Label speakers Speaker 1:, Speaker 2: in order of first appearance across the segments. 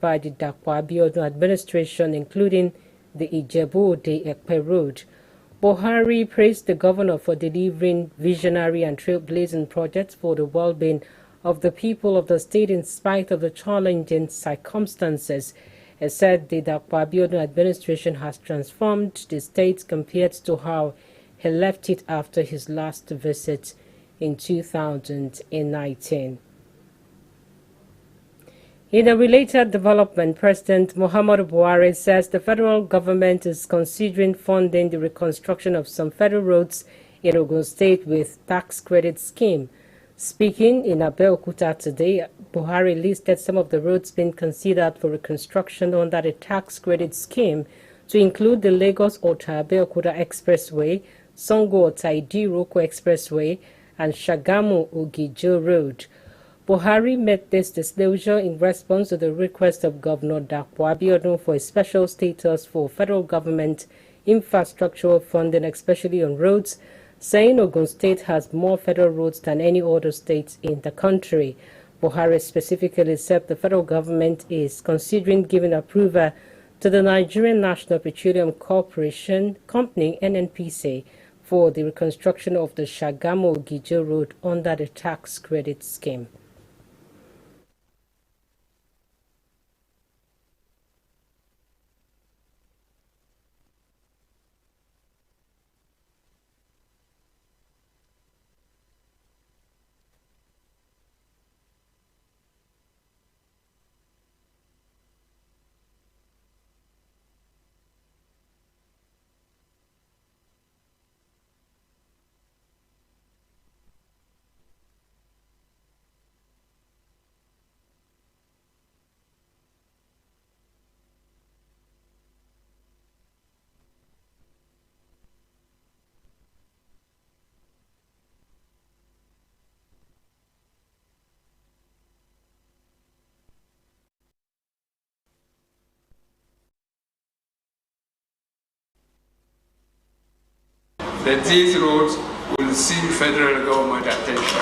Speaker 1: by the Dakwa Abiodun administration, including the Ijebu-Ode-Ekpe Road. Buhari praised the governor for delivering visionary and trailblazing projects for the well-being of the people of the state in spite of the challenging circumstances. He said the Dakwa Abiodun administration has transformed the state compared to how he left it after his last visit in 2019. In a related development, President Muhammadu Buhari says the federal government is considering funding the reconstruction of some federal roads in Ogun State with tax credit scheme. Speaking in Abeokuta today, Buhari listed some of the roads being considered for reconstruction under the tax credit scheme, to include the Lagos-Ota-Abeokuta Expressway, Sango-Ota-Idiroko Expressway, and Shagamu-Ogijo Road. Buhari made this disclosure in response to the request of Governor Dakwa Abiodun for a special status for federal government infrastructural funding, especially on roads, saying Ogun State has more federal roads than any other state in the country. Buhari specifically said the federal government is considering giving approval to the Nigerian National Petroleum Corporation Company, NNPC, for the reconstruction of the Shagamu-Ogijo Road under the tax credit scheme.
Speaker 2: That these roads will see federal government attention.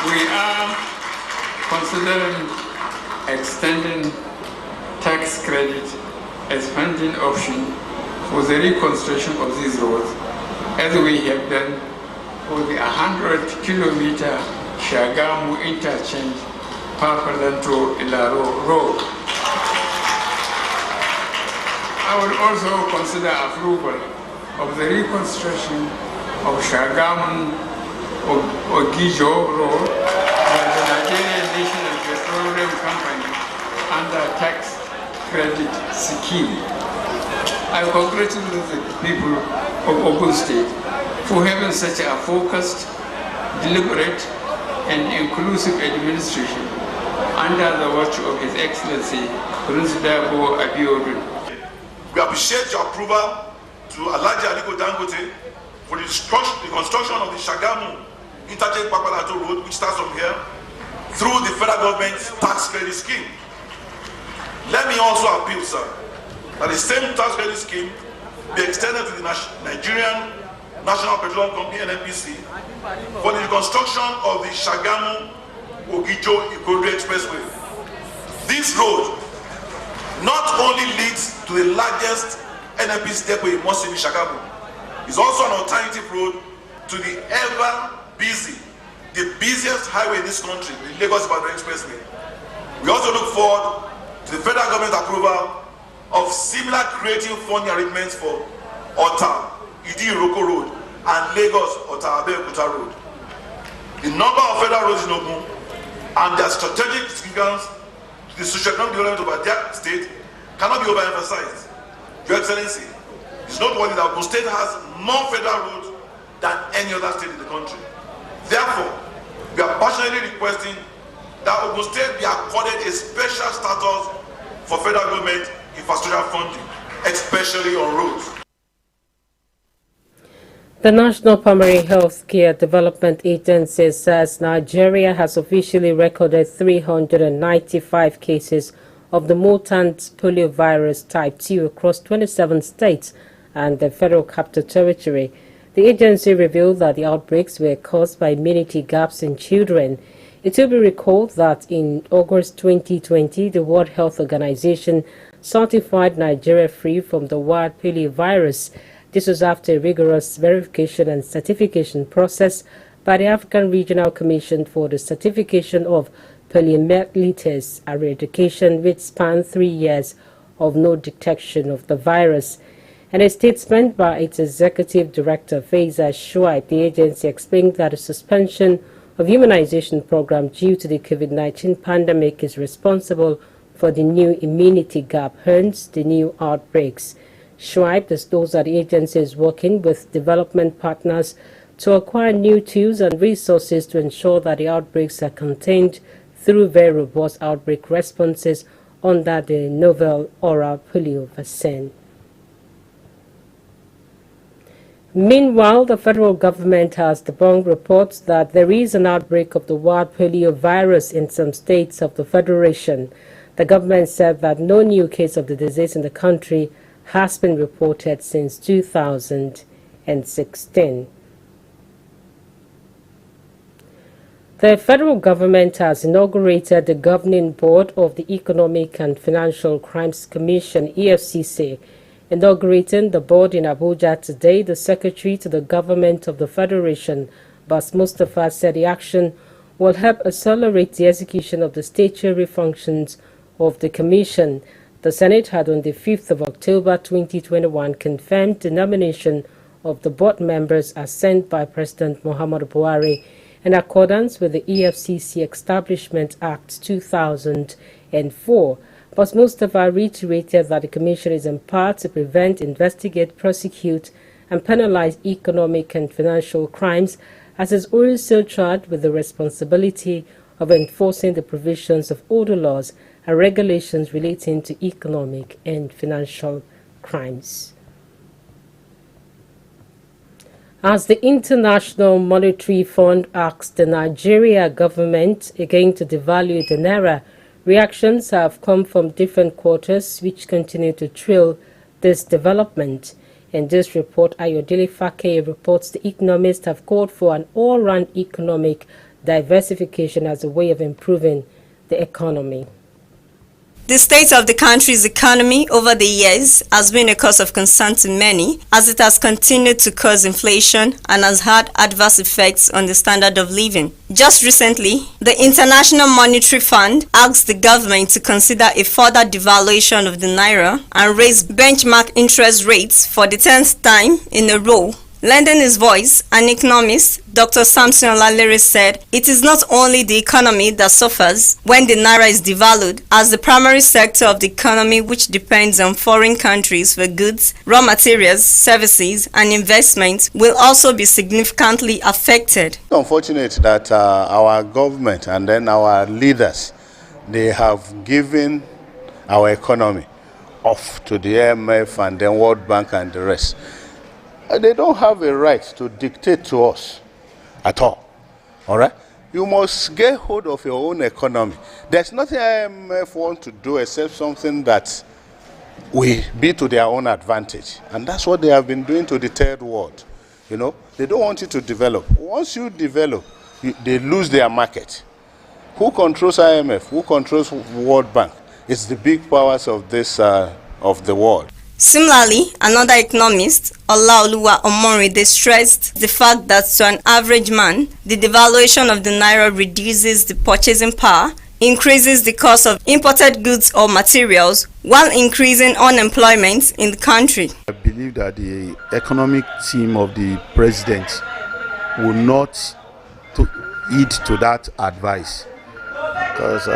Speaker 2: We are considering extending tax credit as funding option for the reconstruction of these roads, as we have done for the 100-kilometer Shagamu interchange Papalanto Ilaro Road. I would also consider approval of the reconstruction of Shagamu Ogijo Road by the Nigerian National Petroleum Company under tax credit scheme. I congratulate the people of Ogun State for having such a focused, deliberate, and inclusive administration under the watch of His Excellency President Boris Johnson.
Speaker 3: We appreciate your approval to Alhaji Aliko Dangote for the construction of the Shagamu Interchange Papalato Road, which starts from here, through the federal government's tax credit scheme. Let me also appeal, sir, that the same tax credit scheme be extended to the Nigerian National Petroleum Company, NNPC, for the reconstruction of the Shagamu-Ogijo-Ikodo Expressway. This road not only leads to the largest NNPC depot in Mosini, Shagamu, it's also an alternative road to the the busiest highway in this country, the Lagos-Ibadan Expressway. We also look forward to the federal government approval of similar creative funding arrangements for Ota-Idiroko Road and Lagos-Ota-Abeokuta Road. The number of federal roads in Ogun and their strategic significance to the socio-economic development of their state cannot be overemphasized. Your Excellency, it's noteworthy that Ogun State has more federal roads than any other state in the country. Therefore, we are passionately requesting that Ogun State be accorded a special status for federal government infrastructure funding, especially on roads.
Speaker 1: The National Primary Health Care Development Agency says Nigeria has officially recorded 395 cases of the mutant poliovirus type 2 across 27 states and the Federal Capital Territory. The agency revealed that the outbreaks were caused by immunity gaps in children. It will be recalled that in August 2020, the World Health Organization certified Nigeria free from the wild poliovirus. This was after a rigorous verification and certification process by the African Regional Commission for the Certification of Poliomyelitis Eradication, which spanned 3 years of no detection of the virus. In a statement by its executive director, Faiza Shuaib, the agency explained that the suspension of immunization program due to the COVID-19 pandemic is responsible for the new immunity gap, hence the new outbreaks. Shuaib disclosed that the agency is working with development partners to acquire new tools and resources to ensure that the outbreaks are contained through very robust outbreak responses under the novel oral polio vaccine. Meanwhile, the federal government has debunked reports that there is an outbreak of the wild polio virus in some states of the Federation. The government said that no new case of the disease in the country has been reported since 2016. The federal government has inaugurated the governing board of the Economic and Financial Crimes Commission, EFCC. Inaugurating the board in Abuja today, the Secretary to the Government of the Federation, Bas Mustafa, said the action will help accelerate the execution of the statutory functions of the Commission. The Senate had on the 5th of October 2021 confirmed the nomination of the board members as sent by President Muhammadu Buhari in accordance with the EFCC Establishment Act 2004. But Mustafa reiterated that the Commission is empowered to prevent, investigate, prosecute, and penalize economic and financial crimes, as is also charged with the responsibility of enforcing the provisions of all the laws and regulations relating to economic and financial crimes. As the International Monetary Fund asks the Nigeria government again to devalue the naira, reactions have come from different quarters which continue to trail this development. In this report, Ayodele Fakeye reports the economists have called for an all-round economic diversification as a way of improving the economy.
Speaker 4: The state of the country's economy over the years has been a cause of concern to many, as it has continued to cause inflation and has had adverse effects on the standard of living. Just recently, the International Monetary Fund asked the government to consider a further devaluation of the naira and raise benchmark interest rates for the 10th time in a row. Lending his voice, an economist, Dr. Samson Olalere, said it is not only the economy that suffers when the naira is devalued, as the primary sector of the economy, which depends on foreign countries for goods, raw materials, services, and investments, will also be significantly affected.
Speaker 5: It's unfortunate that our government and then our leaders, they have given our economy off to the IMF and then World Bank and the rest. They don't have a right to dictate to us at all. All right? You must get hold of your own economy. There's nothing IMF want to do except something that will be to their own advantage. And that's what they have been doing to the third world. You know, they don't want you to develop. Once you develop, they lose their market. Who controls IMF? Who controls World Bank? It's the big powers of this of the world.
Speaker 4: Similarly, another economist, Olaoluwa Omorinde, stressed the fact that to an average man, the devaluation of the naira reduces the purchasing power, increases the cost of imported goods or materials, while increasing unemployment in the country.
Speaker 6: I believe that the economic team of the president will not heed to that advice, because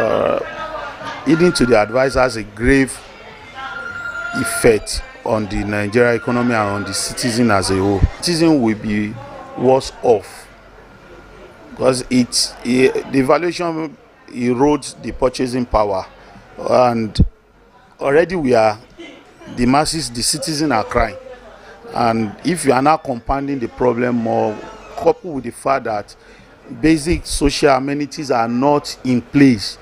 Speaker 6: heeding to the advice has a grave effect on the Nigerian economy and on the citizen as a whole. Citizen will be worse off because the valuation erodes the purchasing power, and already the masses, the citizens are crying. And if you are now compounding the problem more, coupled with the fact that basic social amenities are not in place,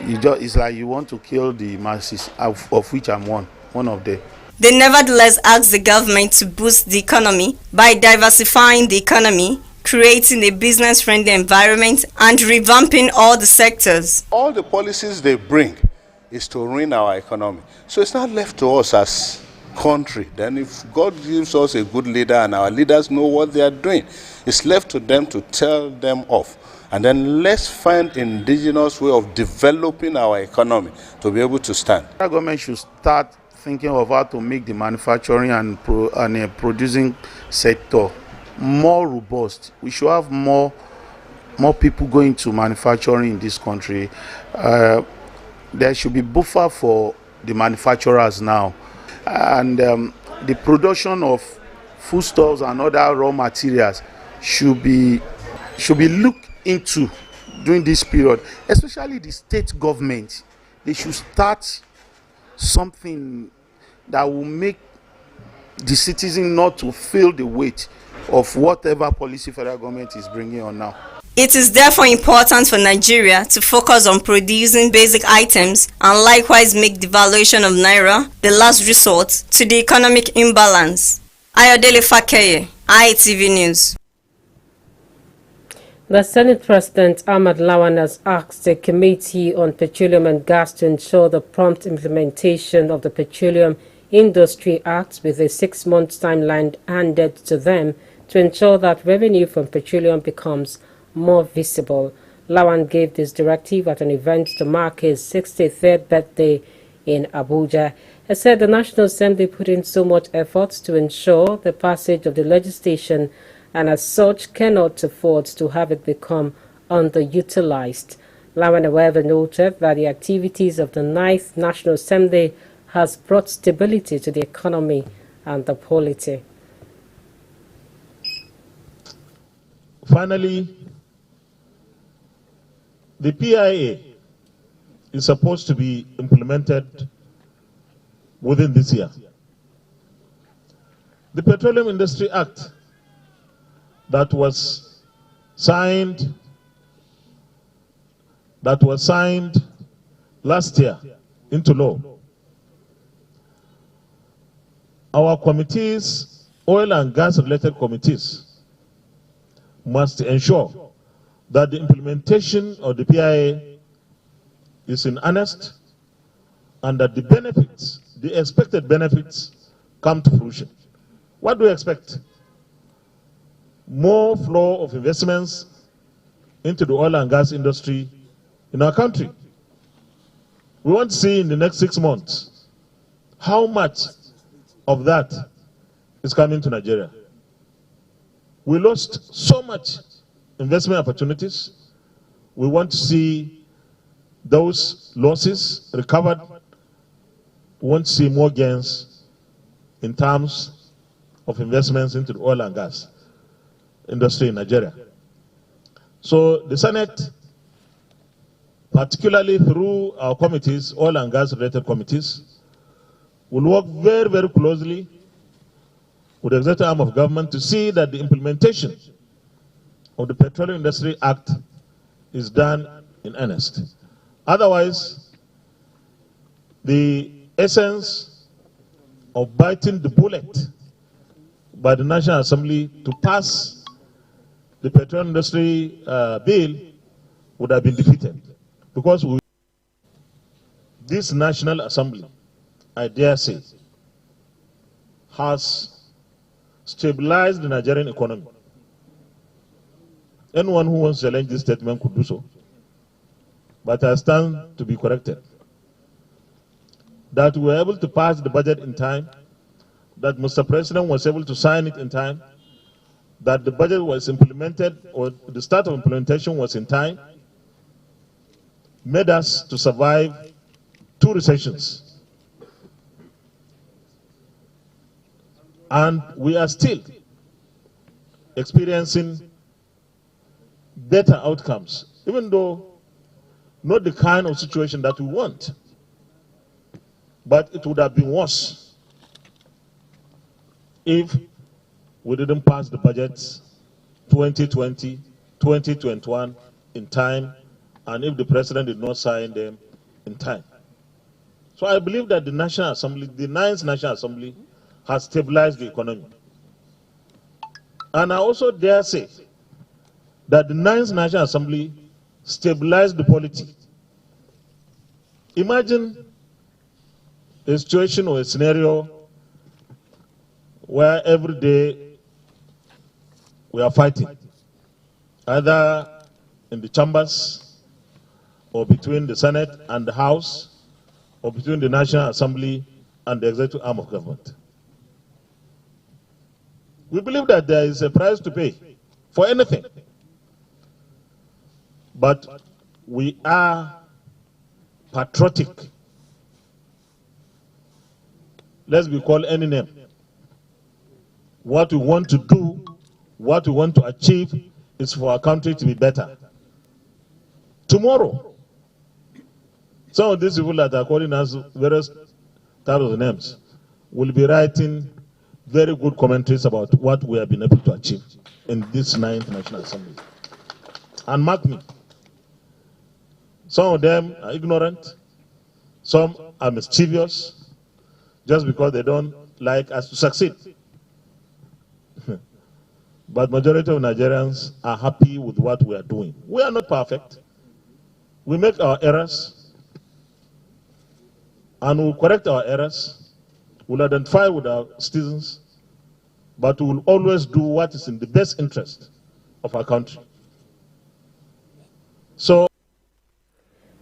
Speaker 6: it's like you want to kill the masses, of which I'm one of them.
Speaker 4: They nevertheless asked the government to boost the economy by diversifying the economy, creating a business-friendly environment, and revamping all the sectors.
Speaker 5: All the policies they bring is to ruin our economy. So it's not left to us as country. Then if God gives us a good leader and our leaders know what they are doing, it's left to them to tell them off. And then let's find indigenous way of developing our economy to be able to stand.
Speaker 6: The government should start thinking of how to make the manufacturing and producing sector more robust. We should have more people going to manufacturing in this country. There should be buffer for the manufacturers now, and the production of foodstuffs and other raw materials should be looked into during this period. Especially the state government, they should start something that will make the citizen not to feel the weight of whatever policy federal government is bringing on now.
Speaker 4: It is therefore important for Nigeria to focus on producing basic items and likewise make the valuation of Naira the last resort to the economic imbalance. Ayodele Fakeye, ITV News.
Speaker 1: The Senate President Ahmad Lawan has asked the Committee on Petroleum and Gas to ensure the prompt implementation of the Petroleum Industry Act with a 6-month timeline handed to them to ensure that revenue from petroleum becomes more visible. Lawan gave this directive at an event to mark his 63rd birthday in Abuja. He said the National Assembly put in so much effort to ensure the passage of the legislation and as such cannot afford to have it become underutilized. Lawan, however, noted that the activities of the 9th National Assembly has brought stability to the economy and the polity.
Speaker 7: Finally, the PIA is supposed to be implemented within this year. The Petroleum Industry Act that was signed last year into law. Our committees, oil and gas related committees, must ensure that the implementation of the PIA is in earnest and that the benefits, the expected benefits, come to fruition. What do we expect? More flow of investments into the oil and gas industry in our country. We want to see in the next 6 months how much of that is coming to Nigeria. We lost so much investment opportunities. We want to see those losses recovered. We want to see more gains in terms of investments into the oil and gas industry in Nigeria. So the Senate, particularly through our committees, oil and gas related committees, will work very, very closely with the executive arm of government to see that the implementation of the Petroleum Industry Act is done in earnest. Otherwise, the essence of biting the bullet by the National Assembly to pass the Petroleum Industry Bill would have been defeated. Because this National Assembly, I dare say, has stabilized the Nigerian economy. Anyone who wants to challenge this statement could do so. But I stand to be corrected. That we were able to pass the budget in time, that Mr. President was able to sign it in time, that the budget was implemented, or the start of implementation was in time, made us to survive 2 recessions. And we are still experiencing better outcomes, even though not the kind of situation that we want. But it would have been worse if we didn't pass the budgets 2020, 2021 in time, and if the president did not sign them in time. So I believe that the National Assembly, the 9th National Assembly, has stabilized the economy. And I also dare say that the Ninth National Assembly stabilized the polity. Imagine a situation or a scenario where every day we are fighting, either in the chambers or between the Senate and the House or between the National Assembly and the executive arm of government. We believe that there is a price to pay for anything. But we are patriotic. Let's be called any name. What we want to do, what we want to achieve is for our country to be better. Tomorrow, some of these people that are calling us various types of names will be writing very good commentaries about what we have been able to achieve in this 9th National Assembly. And mark me, some of them are ignorant, some are mischievous, just because they don't like us to succeed. But majority of Nigerians are happy with what we are doing. We are not perfect. We make our errors, and we'll correct our errors. We'll identify with our citizens, but we will always do what is in the best interest of our country. So,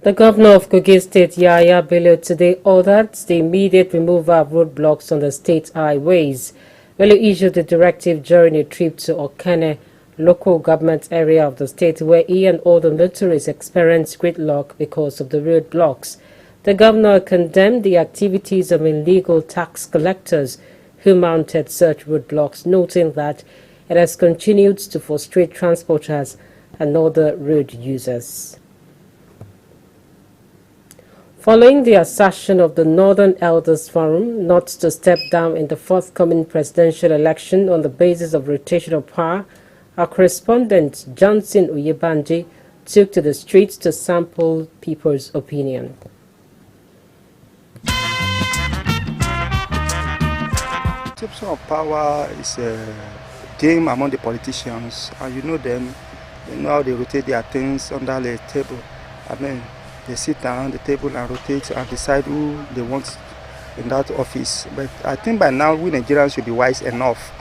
Speaker 1: the governor of Kogi State, Yahaya Bello, today ordered the immediate removal of roadblocks on the state highways. Bello issued the directive during a trip to Okene, local government area of the state, where he and all the motorists experienced gridlock because of the roadblocks. The governor condemned the activities of illegal tax collectors who mounted such roadblocks, noting that it has continued to frustrate transporters and other road users. Following the assertion of the Northern Elders Forum not to step down in the forthcoming presidential election on the basis of rotation of power, our correspondent Johnson Oyebanji took to the streets to sample people's opinion.
Speaker 8: Rotation of power is a game among the politicians, and you know them. You know how they rotate their things under the table. They sit around the table and rotate and decide who they want in that office. But I think by now we Nigerians should be wise enough.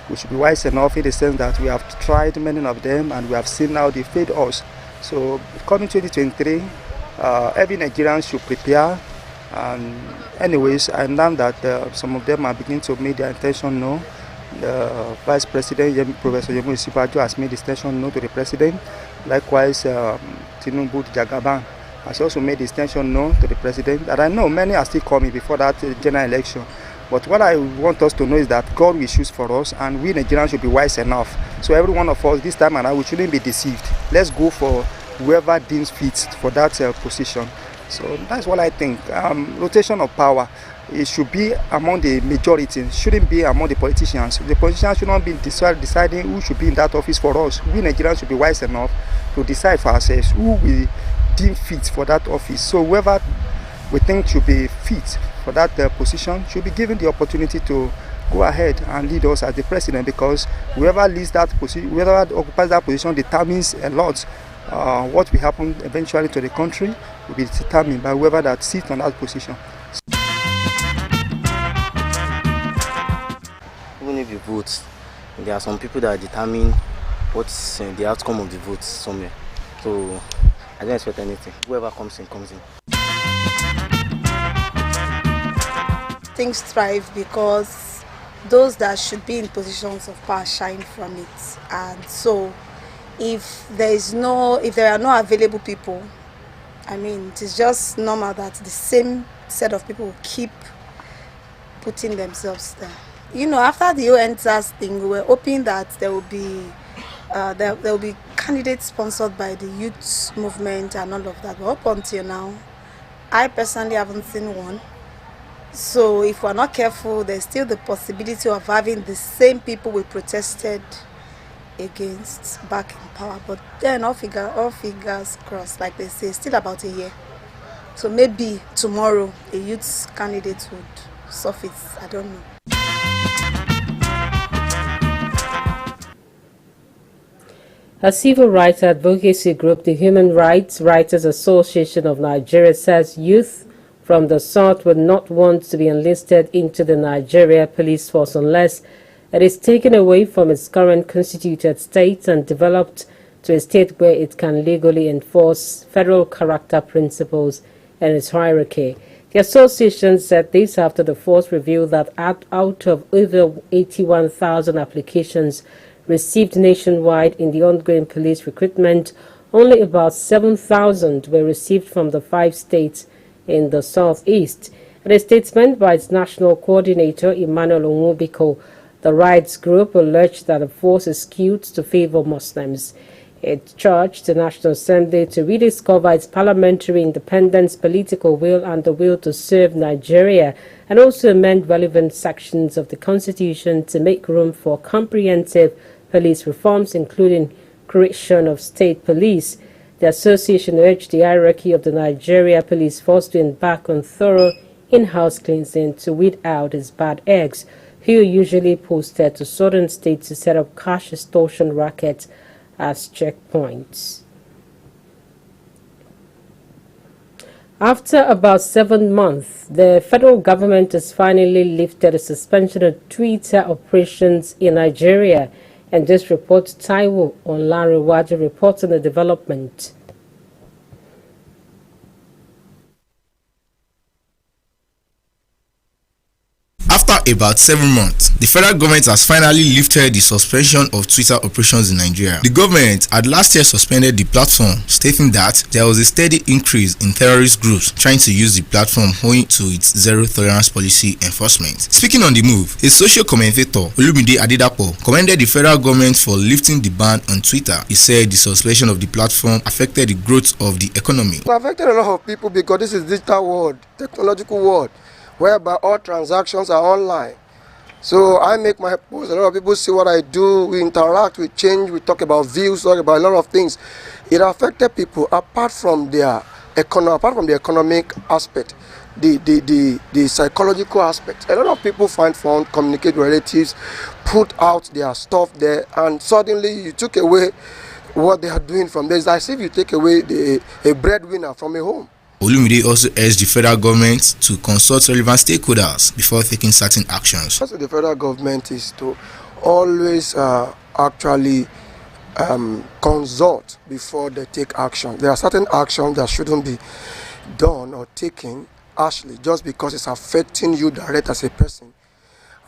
Speaker 8: We should be wise enough in the sense that we have tried many of them and we have seen how they failed us. So coming 2023, every Nigerian should prepare. And anyways, I learned that some of them are beginning to make their intention known. The Vice President, Professor Yemi Isibajo, has made his intention known to the President. Likewise, Tinubu Jagaban has also made his intention known to the President. And I know many are still coming before that general election. But what I want us to know is that God will choose for us, and we Nigerians should be wise enough. So every one of us this time around, we shouldn't be deceived. Let's go for whoever deems fit for that position. So that's what I think. Rotation of power, it should be among the majority, it shouldn't be among the politicians. The politicians should not be deciding who should be in that office for us. We Nigerians should be wise enough to decide for ourselves who we deem fit for that office. So whoever we think should be fit for that position should be given the opportunity to go ahead and lead us as the president, because whoever leads that position, whoever occupies that position determines a lot. What will happen eventually to the country will be determined by whoever that sits on that position.
Speaker 9: Even if you vote, there are some people that determine what's the outcome of the vote somewhere. So I don't expect anything. Whoever comes in, comes in.
Speaker 10: Things thrive because those that should be in positions of power shine from it. And so if there are no available people, it is just normal that the same set of people will keep putting themselves there. After the ONTAS thing, we were hoping that there will be candidates sponsored by the youth movement and all of that. But up until now, I personally haven't seen one. So if we're not careful, there's still the possibility of having the same people we protested against back in power. But then all fingers crossed, like they say, still about a year. So maybe tomorrow a youth candidate would surface. I don't know.
Speaker 1: A civil rights advocacy group, the Human Rights Writers Association of Nigeria, says youth from the South would not want to be enlisted into the Nigeria police force unless it is taken away from its current constituted state and developed to a state where it can legally enforce federal character principles and its hierarchy. The association said this after the force revealed that out of over 81,000 applications received nationwide in the ongoing police recruitment, only about 7,000 were received from the 5 states in the southeast. In a statement by its national coordinator, Emmanuel Onwubiko, the rights group alleged that the force is skewed to favor Muslims. It charged the National Assembly to rediscover its parliamentary independence, political will, and the will to serve Nigeria, and also amend relevant sections of the Constitution to make room for comprehensive police reforms, including creation of state police. The association urged the hierarchy of the Nigeria police force to embark on thorough in-house cleansing to weed out its bad eggs, who are usually posted to southern states to set up cash extortion rackets as checkpoints. After about 7 months, the federal government has finally lifted a suspension of Twitter operations in Nigeria. And this report, Taiwo Onlarewaju reports on the development.
Speaker 11: After about 7 months, the federal government has finally lifted the suspension of Twitter operations in Nigeria. The government had last year suspended the platform, stating that there was a steady increase in terrorist groups trying to use the platform owing to its zero tolerance policy enforcement. Speaking on the move, a social commentator, Olumide Adedapo, commended the federal government for lifting the ban on Twitter. He said the suspension of the platform affected the growth of the economy.
Speaker 12: It affected a lot of people because this is digital world, technological world, whereby all transactions are online. So I make my posts, a lot of people see what I do, we interact, we change, we talk about views, talk about a lot of things. It affected people apart from their economic aspect, the psychological aspect. A lot of people find fun, communicate with relatives, put out their stuff there, and suddenly you took away what they are doing from there. It's as if you take away a breadwinner from a home.
Speaker 11: Olumide also urged the federal government to consult relevant stakeholders before taking certain actions.
Speaker 12: The the federal government is to always actually consult before they take action. There are certain actions that shouldn't be done or taken harshly just because it's affecting you direct as a person.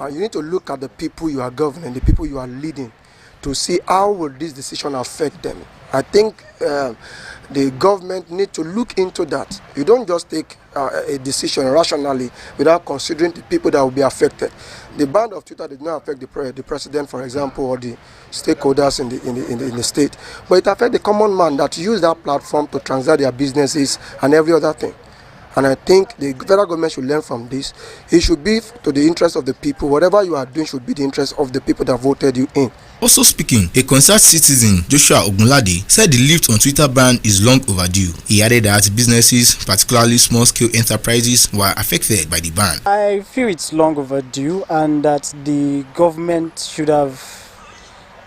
Speaker 12: You need to look at the people you are governing, the people you are leading, to see how will this decision affect them. I think the government need to look into that. You don't just take a decision rationally without considering the people that will be affected. The ban of Twitter did not affect the president, for example, or the stakeholders in the state, but it affects the common man that use that platform to transact their businesses and every other thing. And I think the federal government should learn from this. It should be to the interest of the people. Whatever you are doing should be the interest of the people that voted you in.
Speaker 11: Also speaking, a concerned citizen, Joshua Ogunlade, said the lift on Twitter ban is long overdue. He added that businesses, particularly small-scale enterprises, were affected by the ban.
Speaker 13: I feel it's long overdue and that the government should have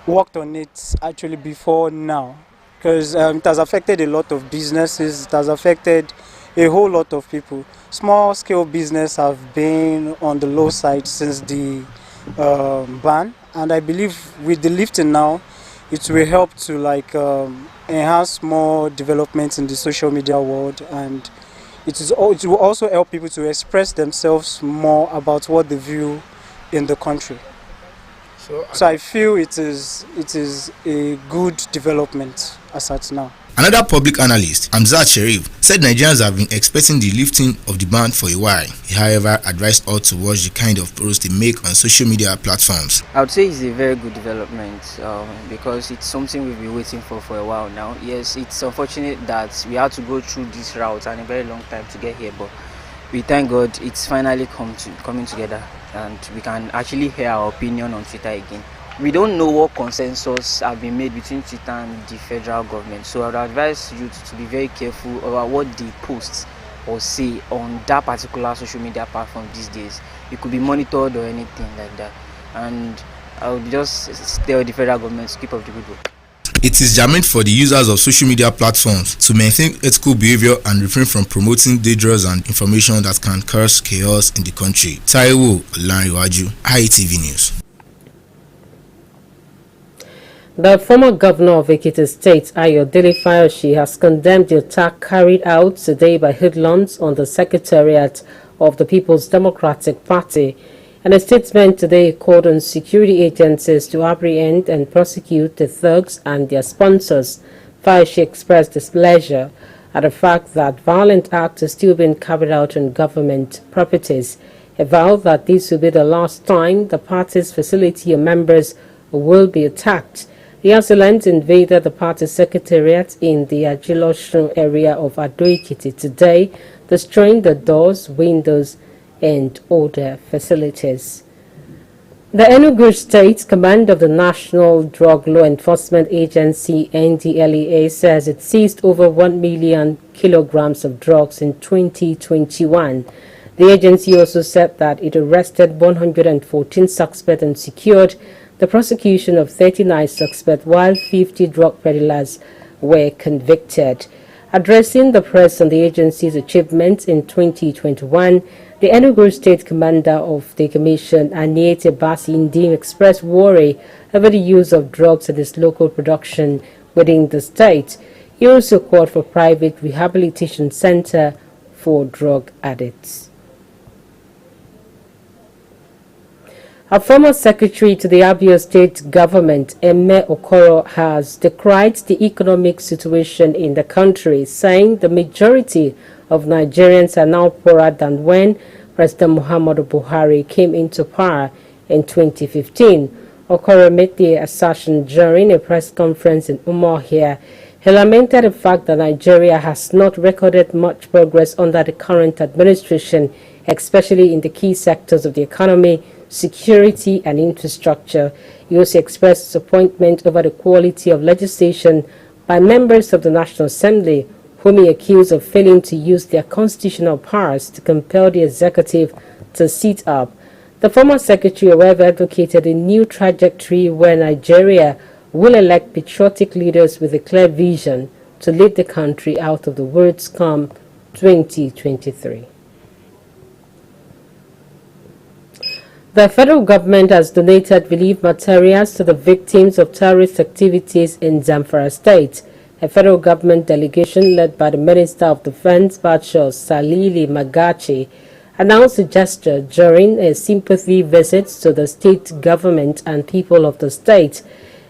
Speaker 13: worked on it actually before now, because it has affected a lot of businesses, it has affected a whole lot of people. Small-scale business have been on the low side since the ban, and I believe with the lifting now, it will help to enhance more developments in the social media world, and it will also help people to express themselves more about what they view in the country. So I feel it is a good development as at now.
Speaker 11: Another public analyst, Hamzat Sherif, said Nigerians have been expecting the lifting of the ban for a while. He, however, advised all to watch the kind of posts they make on social media platforms.
Speaker 14: I would say it's a very good development because it's something we've been waiting for a while now. Yes, it's unfortunate that we had to go through this route and a very long time to get here, but we thank God it's finally coming together and we can actually hear our opinion on Twitter again. We don't know what consensus have been made between Twitter and the federal government, so I would advise you to be very careful about what they post or say on that particular social media platform these days. It could be monitored or anything like that, and I would just tell the federal government to keep up the good work.
Speaker 11: It is germane for the users of social media platforms to maintain ethical behavior and refrain from promoting dangerous and information that can cause chaos in the country. Taiwo Olanrewaju, ITV News.
Speaker 1: The former governor of Ekiti State, Ayodele Fayoshi, has condemned the attack carried out today by hoodlums on the Secretariat of the People's Democratic Party. In a statement today, called on security agencies to apprehend and prosecute the thugs and their sponsors. Fayoshi expressed displeasure at the fact that violent acts are still being carried out on government properties. He vowed that this will be the last time the party's facility or members will be attacked. The assailants invaded the party secretariat in the Ajilosho area of Ado-Ekiti today, destroying the doors, windows, and other facilities. The Enugu State Command of the National Drug Law Enforcement Agency, NDLEA, says it seized over 1 million kilograms of drugs in 2021. The agency also said that it arrested 114 suspects and secured the prosecution of 39 suspects, while 50 drug peddlers were convicted. Addressing the press on the agency's achievements in 2021, the Enugu State Commander of the Commission, Aniete Basi, expressed worry over the use of drugs in its local production within the state. He also called for private rehabilitation center for drug addicts. A former secretary to the Abia State government, Eme Okoro, has decried the economic situation in the country, saying the majority of Nigerians are now poorer than when President Muhammadu Buhari came into power in 2015. Okoro made the assertion during a press conference in Umuahia. He lamented the fact that Nigeria has not recorded much progress under the current administration, especially in the key sectors of the economy, security and infrastructure. He also expressed disappointment over the quality of legislation by members of the National Assembly, whom he accused of failing to use their constitutional powers to compel the executive to sit up. The former secretary, however, advocated a new trajectory where Nigeria will elect patriotic leaders with a clear vision to lead the country out of the worst come 2023. The federal government has donated relief materials to the victims of terrorist activities in Zamfara State. A federal government delegation led by the Minister of Defense, Bachir Salili Magachi, announced the gesture during a sympathy visit to the state government and people of the state.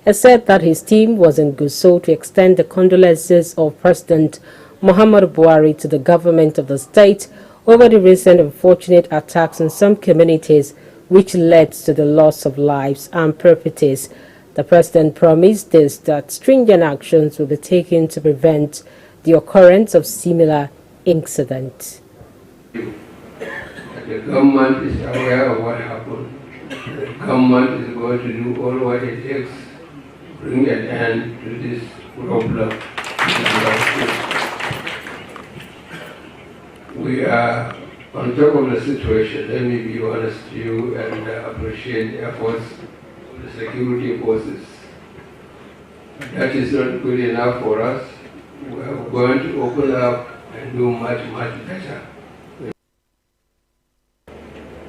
Speaker 1: He said that his team was in Gusau to extend the condolences of President Muhammadu Buhari to the government of the state over the recent unfortunate attacks in some communities, which led to the loss of lives and properties. The president promised that stringent actions will be taken to prevent the occurrence of similar incidents.
Speaker 15: The government is aware of what happened. The government is going to do all what it takes to bring an end to this problem. We are on top of the situation. Let me be honest to you and appreciate the efforts of the security forces. That is not good enough for us. We are going to open up and do much, much better.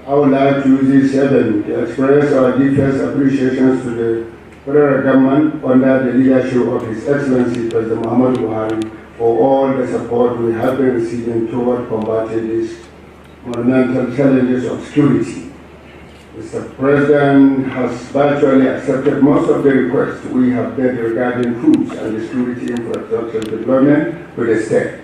Speaker 16: I would like to use this event to express our deepest appreciations to the federal government under the leadership of His Excellency President Muhammadu Buhari for all the support we have been receiving toward combating these monumental challenges of security. Mr. President has virtually accepted most of the requests we have made regarding troops and the security infrastructure deployment to the state.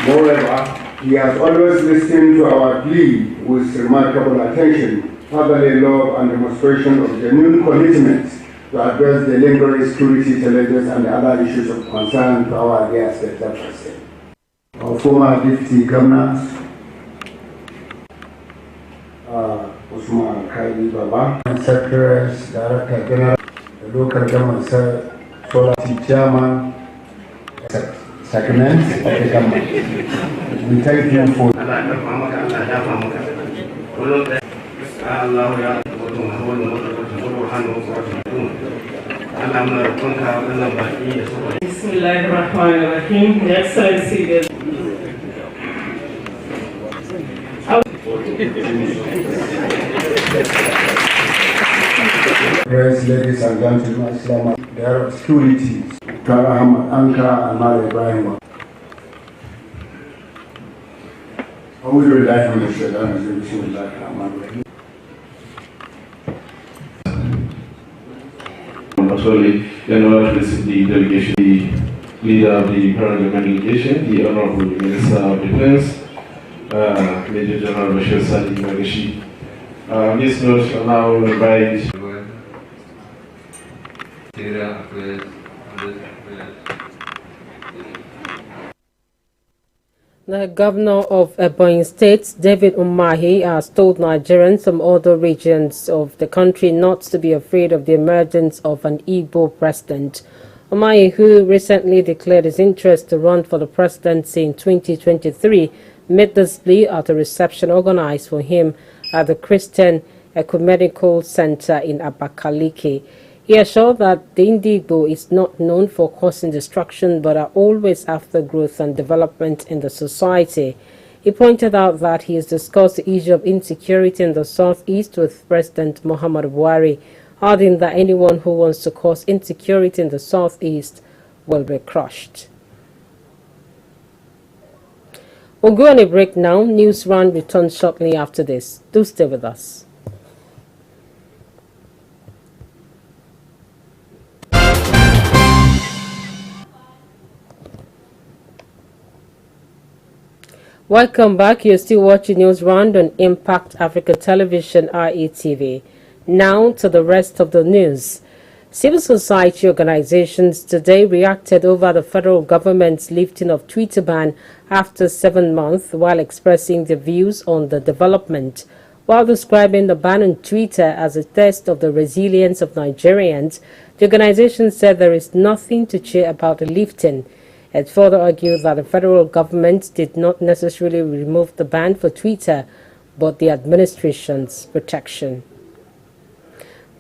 Speaker 16: Moreover, he has always listened to our plea with remarkable attention, fatherly love, and demonstration of genuine commitment to address the lingering security challenges and other issues of concern to our dear state legislature. Our former deputy governors, Usman Kaidi Baba, secretaries, director general, the local government solar chairman, segments of the government. We thank you for
Speaker 17: Allah muna roƙonka wannan baki da sauran.
Speaker 18: Bismillahirrahmanirrahim. Your Excellency, there's
Speaker 16: Press, ladies and gentlemen, Islam, there are securities. Karaham Anka Amal Ibrahim. أعوذ بالله من الشيطان الرجيم بسم الله الرحمن الرحيم.
Speaker 19: Actually, in order to receive the delegation, the leader of the parliament delegation, the Honorable Minister of Defense, Major General Bashir Sadi Magashi. This note shall now invite
Speaker 1: The governor of Ebonyi State, David Umahi, has told Nigerians from other regions of the country not to be afraid of the emergence of an Igbo president. Umahi, who recently declared his interest to run for the presidency in 2023, made this plea at a reception organized for him at the Christian Ecumenical Center in Abakaliki. He assured that the Igbo is not known for causing destruction but are always after growth and development in the society. He pointed out that he has discussed the issue of insecurity in the southeast with President Muhammadu Buhari, adding that anyone who wants to cause insecurity in the southeast will be crushed. We'll go on a break now. News Round returns shortly after this. Do stay with us. Welcome back. You're still watching News Round on Impact Africa Television, RETV. Now to the rest of the news. Civil society organizations today reacted over the federal government's lifting of Twitter ban after 7 months while expressing their views on the development. While describing the ban on Twitter as a test of the resilience of Nigerians, the organization said there is nothing to cheer about the lifting. It further argued that the federal government did not necessarily remove the ban for Twitter, but the administration's protection.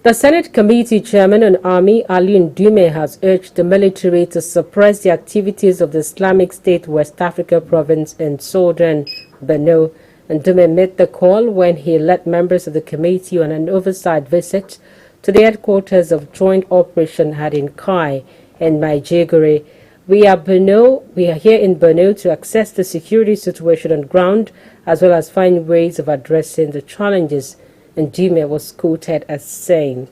Speaker 1: The Senate Committee Chairman on Army, Ali Ndume, has urged the military to suppress the activities of the Islamic State West Africa province in southern Borno. Ndume made the call when he led members of the committee on an oversight visit to the headquarters of Joint Operation Hadinkai in Maiduguri. We are here in Borno to assess the security situation on ground as well as find ways of addressing the challenges, and Ndume was quoted as saying.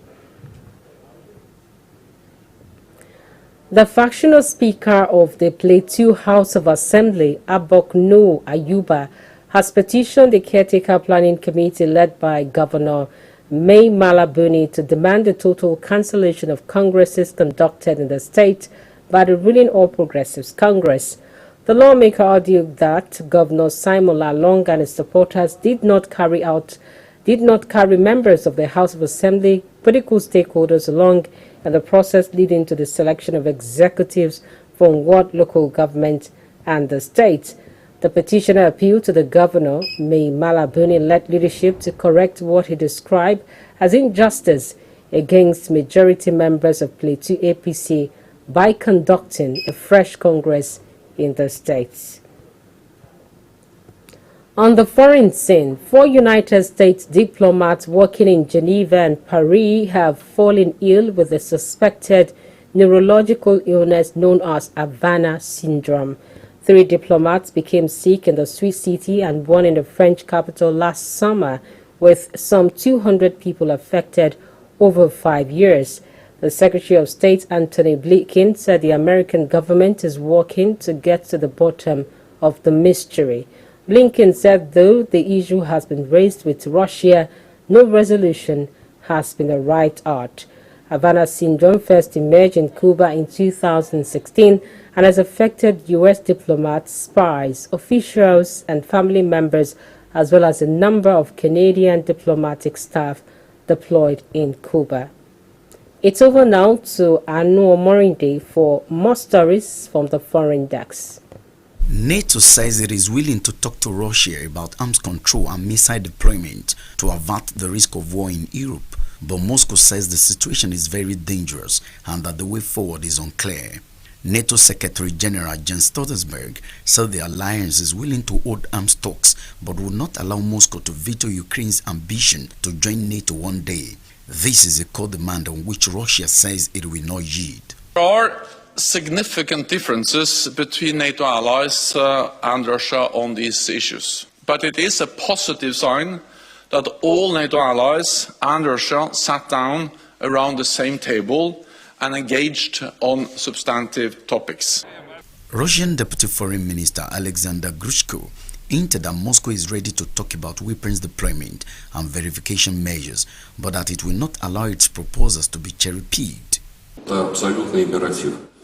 Speaker 1: The factional speaker of the Plateau House of Assembly, Abokno Ayuba, has petitioned the Caretaker Planning Committee led by Governor Mai Mala Buni to demand the total cancellation of congresses conducted in the state by the ruling All Progressives Congress. The lawmaker argued that Governor Simon Lalong and his supporters did not carry members of the House of Assembly, political stakeholders along in the process leading to the selection of executives from ward local government and the state. The petitioner appealed to the governor, Mai Mala Buni-led leadership to correct what he described as injustice against majority members of Plateau APC by conducting a fresh Congress in the states. On the foreign scene, 4 United States diplomats working in Geneva and Paris have fallen ill with a suspected neurological illness known as Havana syndrome. 3 diplomats became sick in the Swiss city and 1 in the French capital last summer, with some 200 people affected over 5 years. The Secretary of State, Antony Blinken, said the American government is working to get to the bottom of the mystery. Blinken said though the issue has been raised with Russia, no resolution has been arrived at. Havana syndrome first emerged in Cuba in 2016 and has affected U.S. diplomats, spies, officials, and family members, as well as a number of Canadian diplomatic staff deployed in Cuba. It's over now to Anu Omorinde for more stories from the foreign desk.
Speaker 20: NATO says it is willing to talk to Russia about arms control and missile deployment to avert the risk of war in Europe. but Moscow says the situation is very dangerous and that the way forward is unclear. NATO Secretary General Jens Stoltenberg said the alliance is willing to hold arms talks but will not allow Moscow to veto Ukraine's ambition to join NATO one day. This is a core demand on which Russia says it will not yield.
Speaker 21: There are significant differences between NATO allies and Russia on these issues, but it is a positive sign that all NATO allies and Russia sat down around the same table and engaged on substantive topics.
Speaker 20: Russian Deputy Foreign Minister Alexander Grushko hinted that Moscow is ready to talk about weapons deployment and verification measures, but that it will not allow its proposals to be cherry-picked.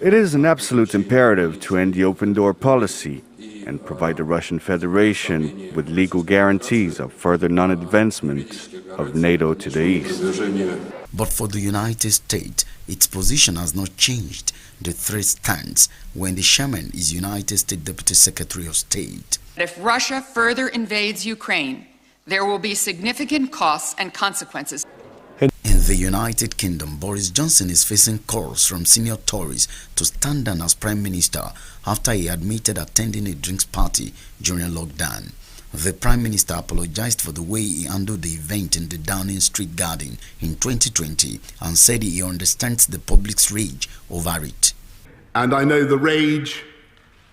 Speaker 22: It is an absolute imperative to end the open-door policy and provide the Russian Federation with legal guarantees of further non-advancement of NATO to the east.
Speaker 20: But for the United States, its position has not changed. The threat stands when the chairman is United States Deputy Secretary of State.
Speaker 23: If Russia further invades Ukraine, there will be significant costs and consequences.
Speaker 20: In the United Kingdom, Boris Johnson is facing calls from senior Tories to stand down as Prime Minister after he admitted attending a drinks party during lockdown. The Prime Minister apologized for the way he handled the event in the Downing Street Garden in 2020 and said he understands the public's rage over it.
Speaker 24: And I know the rage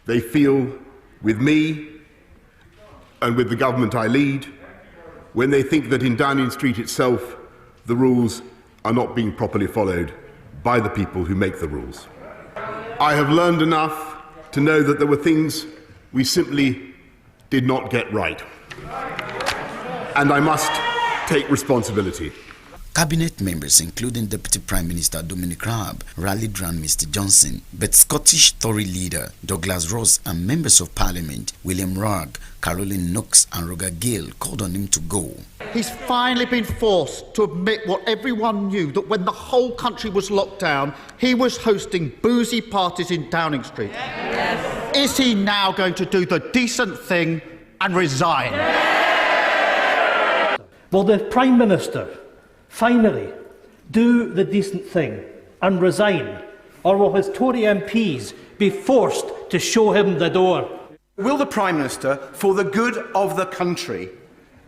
Speaker 24: they feel with me and with the government I lead when they think that in Downing Street itself the rules are not being properly followed by the people who make the rules. I have learned enough to know that there were things we simply did not get right. And I must take responsibility.
Speaker 20: Cabinet members, including Deputy Prime Minister Dominic Raab, rallied round Mr. Johnson, but Scottish Tory leader Douglas Ross and members of Parliament William Rugg, Caroline Knox and Roger Gale called on him to go.
Speaker 25: He's finally been forced to admit what everyone knew, that when the whole country was locked down, he was hosting boozy parties in Downing Street. Yes. Is he now going to do the decent thing and resign?
Speaker 26: Yes. Will the Prime Minister finally do the decent thing and resign, or will his Tory MPs be forced to show him the door?
Speaker 27: Will the Prime Minister, for the good of the country,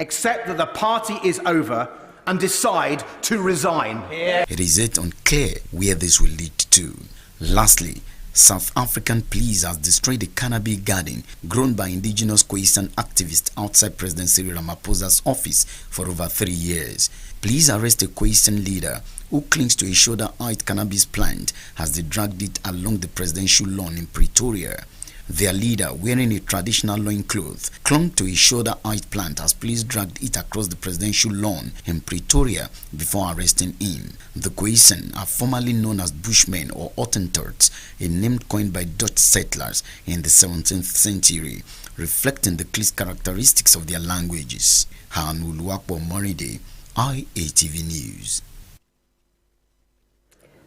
Speaker 27: accept that the party is over and decide to resign?
Speaker 20: It is yet unclear where this will lead to. Lastly, South African police has destroyed a cannabis garden grown by indigenous Khoisan activists outside President Cyril Ramaphosa's office for over 3 years. Police arrest a Khoisan leader who clings to a shoulder-height cannabis plant as they dragged it along the presidential lawn in Pretoria. Their leader, wearing a traditional loincloth, clung to a shoulder-height plant as police dragged it across the presidential lawn in Pretoria before arresting him. The Khoisan are formerly known as Bushmen or Hottentots, a name coined by Dutch settlers in the 17th century, reflecting the clear characteristics of their languages. Hanulwakbo Moride, IATV News.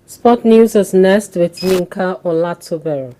Speaker 1: Sport news is next with Yinka Olatobero.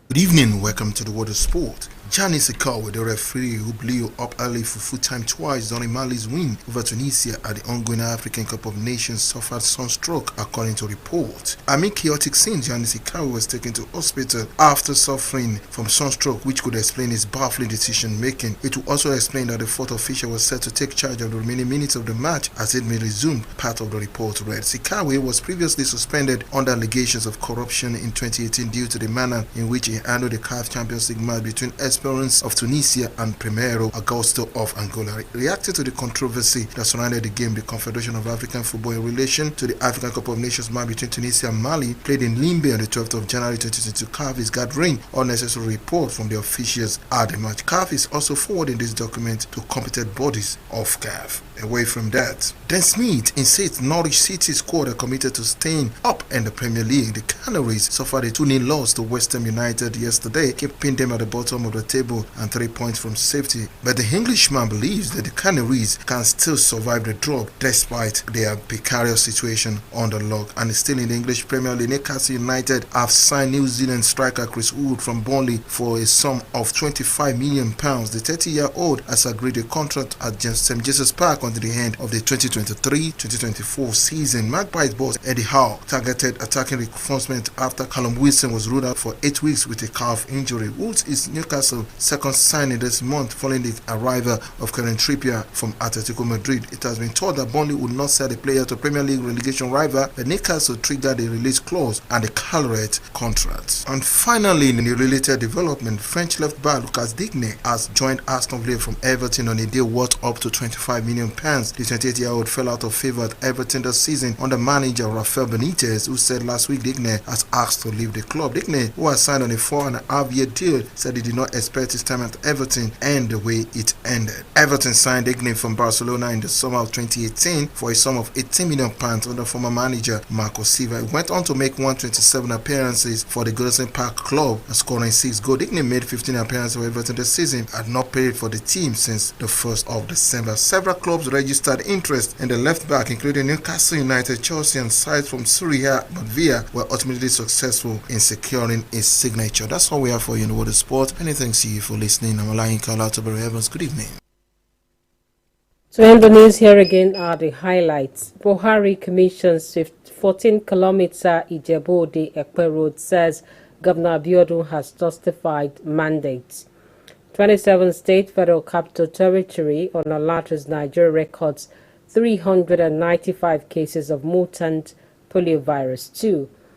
Speaker 28: Good evening, welcome to the World of Sport. Gianni Sekawa, the referee who blew up early for full time twice during Mali's win over Tunisia at the ongoing African Cup of Nations, suffered sunstroke, according to report. Amid chaotic scenes, Gianni Sekawa was taken to hospital after suffering from sunstroke, which could explain his baffling decision making. It will also explain that the fourth official was set to take charge of the remaining minutes of the match as it may resume, part of the report read. Sekawa was previously suspended under allegations of corruption in 2018 due to the manner in which he handled the CAF Champions League match between Esperance of Tunisia and Primeiro Agosto of Angola. Reacting to the controversy that surrounded the game, the Confederation of African Football in relation to the African Cup of Nations match between Tunisia and Mali played in Limbe on the 12th of January 2022, CAF is gathering unnecessary report from the officials at the match. CAF is also forwarding this document to competent bodies of CAF. Away from that, Dan Smith insists Norwich City squad are committed to staying up in the Premier League. The Canaries suffered a 2-0 loss to West Ham United yesterday, keeping them at the bottom of the the table and 3 points from safety. But the Englishman believes that the Canaries can still survive the drop despite their precarious situation on the log. And still in the English Premier League, Newcastle United have signed New Zealand striker Chris Wood from Burnley for a sum of £25 million. The 30-year-old has agreed a contract at St. Jesus Park until the end of the 2023-2024 season. Magpies boss Eddie Howe targeted attacking reinforcement after Callum Wilson was ruled out for 8 weeks with a calf injury. Woods is Newcastle's second signing this month following the arrival of Kieran Trippier from Atletico Madrid. It has been thought that Burnley would not sell the player to Premier League relegation rival, but Newcastle triggered a release clause and the Calret contract. And finally, in the related development, French left back Lucas Digne has joined Aston Villa from Everton on a deal worth up to £25 million. The 28-year-old fell out of favour at Everton this season under manager Rafael Benitez, who said last week Digne has asked to leave the club. Digne, who has signed on a 4.5-year deal, said he did not expect his time at Everton end the way it ended. Everton signed Digne from Barcelona in the summer of 2018 for a sum of £18 million under former manager Marco Silva. He went on to make 127 appearances for the Goodison Park club and scoring 6 goals. Digne made 15 appearances for Everton this season, had not played for the team since the 1st of December. Several clubs registered interest in the left back, including Newcastle United, Chelsea and sides from Syria, but Villa were ultimately successful in securing his signature. That's all we have for you in the world of sport. Many thanks to you for listening. I'm Alain Carlato Evans. Good evening.
Speaker 1: To end the news, here again are the highlights. Buhari commissions 14-kilometer Ijebu-Ode-Ekpe road, says Governor Abiodun has justified mandate. 27 state federal capital territory on alert as Nigeria records 395 cases of mutant poliovirus 2.